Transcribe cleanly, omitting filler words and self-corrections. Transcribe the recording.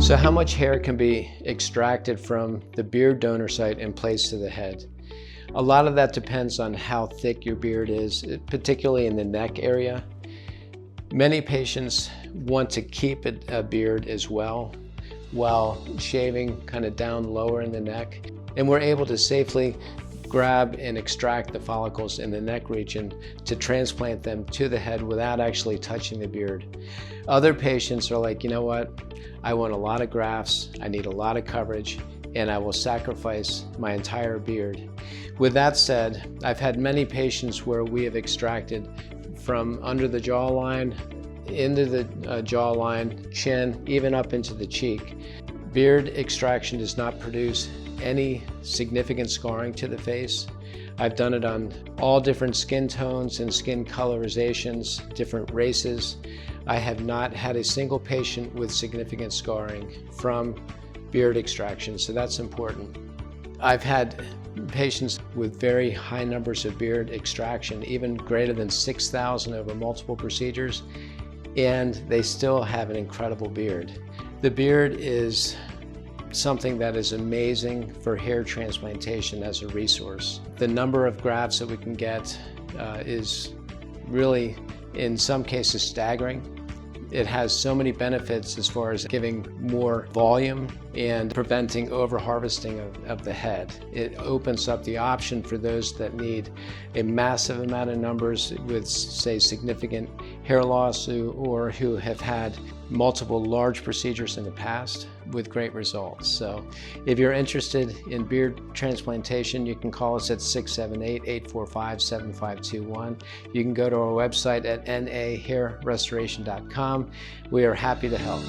So how much hair can be extracted from the beard donor site and placed to the head? A lot of that depends on how thick your beard is, particularly in the neck area. Many patients want to keep a beard as well while shaving kind of down lower in the neck. And we're able to safely grab and extract the follicles in the neck region to transplant them to the head without actually touching the beard. Other patients are like, you know what? I want a lot of grafts, I need a lot of coverage, and I will sacrifice my entire beard. With that said, I've had many patients where we have extracted from under the jawline, into the jawline, chin, even up into the cheek. Beard extraction does not produce any significant scarring to the face. I've done it on all different skin tones and skin colorizations, different races. I have not had a single patient with significant scarring from beard extraction, so that's important. I've had patients with very high numbers of beard extraction, even greater than 6,000 over multiple procedures, and they still have an incredible beard. The beard is something that is amazing for hair transplantation as a resource. The number of grafts that we can get is really, in some cases, staggering. It has so many benefits as far as giving more volume and preventing over-harvesting of the head. It opens up the option for those that need a massive amount of numbers with, say, significant hair loss or who have had multiple large procedures in the past with great results. So if you're interested in beard transplantation, you can call us at 678-845-7521. You can go to our website at nahairrestoration.com. We are happy to help.